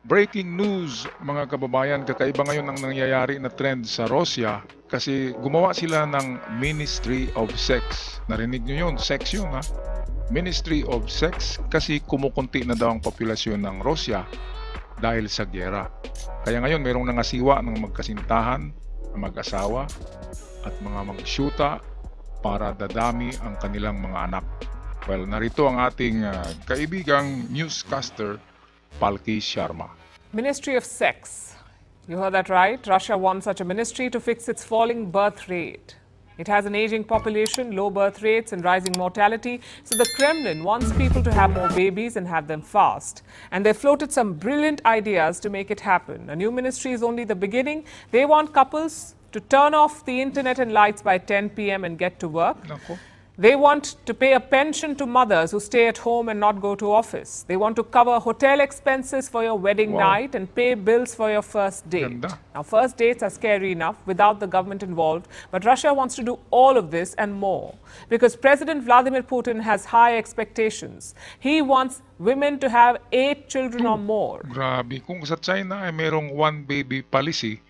Breaking news mga kababayan, kakaiba ngayon ang nangyayari na trend sa Russia kasi gumawa sila ng Ministry of Sex. Narinig nyo yun? Sex yun ha? Ministry of Sex kasi kumukunti na daw ang populasyon ng Russia dahil sa gyera. Kaya ngayon mayroong nangasiwa ng magkasintahan, ng mag-asawa at mga magsyuta para dadami ang kanilang mga anak. Well, narito ang ating kaibigang newscaster Palki Sharma. Ministry of Sex. You heard that right. Russia wants such a ministry to fix its falling birth rate. It has an aging population, low birth rates and rising mortality. So the Kremlin wants people to have more babies and have them fast. And they floated some brilliant ideas to make it happen. A new ministry is only the beginning. They want couples to turn off the internet and lights by 10 p.m. and get to work. They want to pay a pension to mothers who stay at home and not go to office. They want to cover hotel expenses for your wedding night and pay bills for your first date. Now, first dates are scary enough without the government involved, but Russia wants to do all of this and more because President Vladimir Putin has high expectations. He wants women to have 8 children or more. Grabe, kung sa China ay mayroong one baby policy,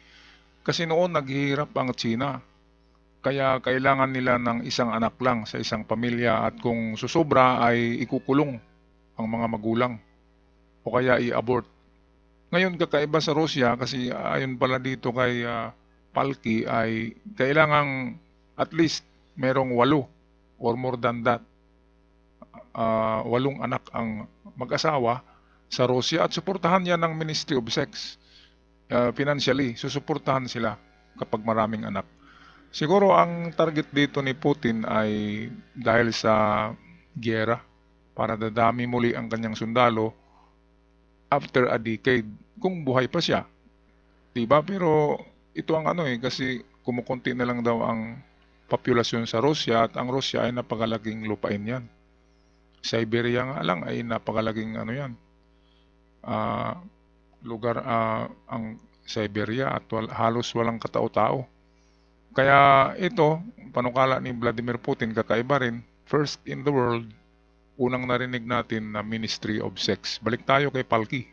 kasi noon naghihirap ang China. Kaya kailangan nila ng isang anak lang sa isang pamilya at kung susobra ay ikukulong ang mga magulang o kaya i-abort. Ngayon kakaiba sa Russia kasi ayon pala dito kay Palki ay kailangang at least merong 8 or more than that. 8 anak ang mag-asawa sa Russia at suportahan yan ng Ministry of Sex. Financially, susuportahan sila kapag maraming anak. Siguro ang target dito ni Putin ay dahil sa gyera para dadami muli ang kanyang sundalo after a decade kung buhay pa siya. Diba? Pero ito ang kasi kumukunti na lang daw ang populasyon sa Russia at ang Russia ay napakalaking lupain yan. Siberia nga lang ay napakalaking lugar ang Siberia at halos walang katao-tao. Kaya ito, panukala ni Vladimir Putin, kakaiba rin, first in the world, unang narinig natin na Ministry of Sex. Balik tayo kay Palki.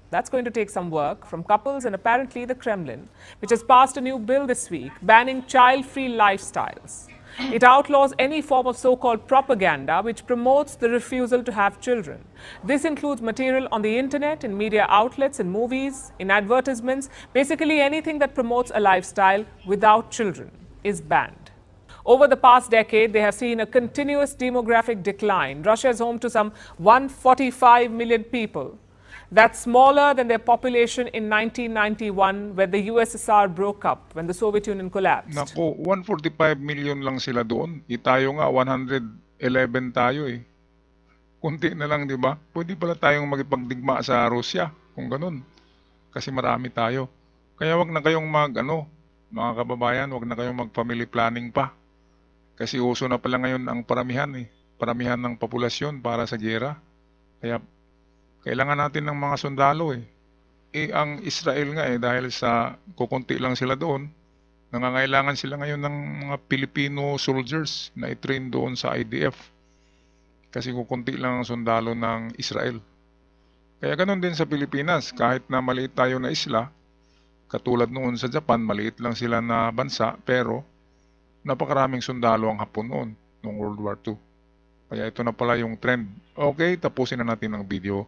That's going to take some work from couples and apparently the Kremlin, which has passed a new bill this week banning child-free lifestyles. It outlaws any form of so-called propaganda which promotes the refusal to have children. This includes material on the internet, in media outlets, in movies, in advertisements. Basically anything that promotes a lifestyle without children is banned. Over the past decade, they have seen a continuous demographic decline. Russia is home to some 145 million people. That's smaller than their population in 1991 when the USSR broke up, when the Soviet Union collapsed. Naku, 145 million lang sila doon. Tayo nga, 111 tayo eh. Kunti na lang, di ba? Pwede pala tayong magipagdigma sa Russia kung ganun. Kasi marami tayo. Kaya wag na kayong mga kababayan, wag na kayong mag-family planning pa. Kasi uso na pala ngayon ang paramihan eh. Paramihan ng populasyon para sa gyera. Kaya kailangan natin ng mga sundalo eh. Ang Israel nga dahil sa kukunti lang sila doon, nangangailangan sila ngayon ng mga Filipino soldiers na i-train doon sa IDF. Kasi kukunti lang ang sundalo ng Israel. Kaya ganun din sa Pilipinas, kahit na maliit tayo na isla, katulad noon sa Japan, maliit lang sila na bansa, pero napakaraming sundalo ang Hapon noon, noong World War II. Kaya ito na pala yung trend. Okay, tapusin na natin ang video.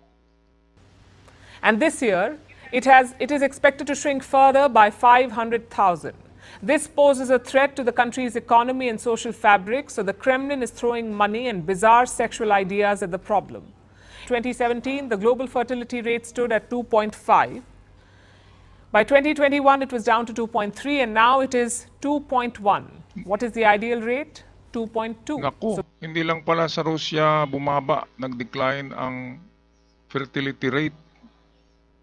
And this year, it is expected to shrink further by 500,000. This poses a threat to the country's economy and social fabric, so the Kremlin is throwing money and bizarre sexual ideas at the problem. In 2017, the global fertility rate stood at 2.5. By 2021, it was down to 2.3, and now it is 2.1. What is the ideal rate? 2.2. Naku, hindi lang pala sa Russia bumaba, nag-decline ang fertility rate.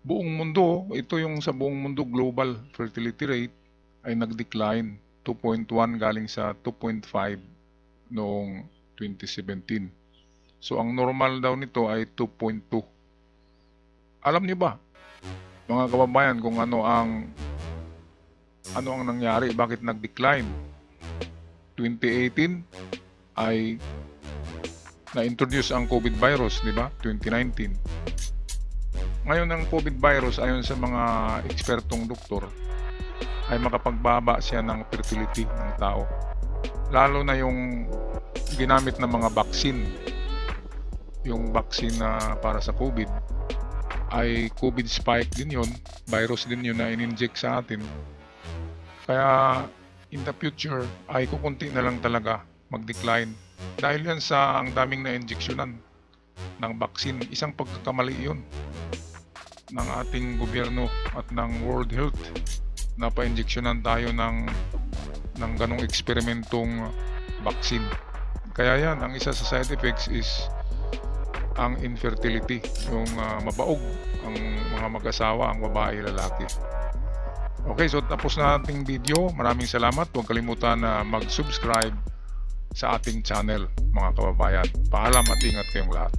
Buong mundo, ito yung sa buong mundo global fertility rate ay nag-decline 2.1 galing sa 2.5 noong 2017. So ang normal daw nito ay 2.2. Alam niyo ba, mga kababayan, kung ano ang nangyari, bakit nag-decline? 2018 ay na-introduce ang COVID virus, di ba? 2019. Ngayon, ang COVID virus, ayon sa mga ekspertong doktor, ay makapagbaba siya ng fertility ng tao. Lalo na yung ginamit na mga vaccine. Yung vaccine na para sa COVID ay COVID spike din yun, virus din yun na in-inject sa atin. Kaya in the future ay kukunti na lang talaga mag-decline. Dahil yan sa ang daming na-injeksyonan ng vaccine. Isang pagkakamali yun ng ating gobyerno at ng World Health na pa-injeksyonan tayo ng ganong eksperimentong vaccine. Kaya yan, ang isa sa side effects is ang infertility, yung mabaog ang mga mag-asawa, ang babae, lalaki. Okay, so tapos na ating video. Maraming salamat. Huwag kalimutan na mag-subscribe sa ating channel, mga kababayan. Paalam at ingat kayong lahat.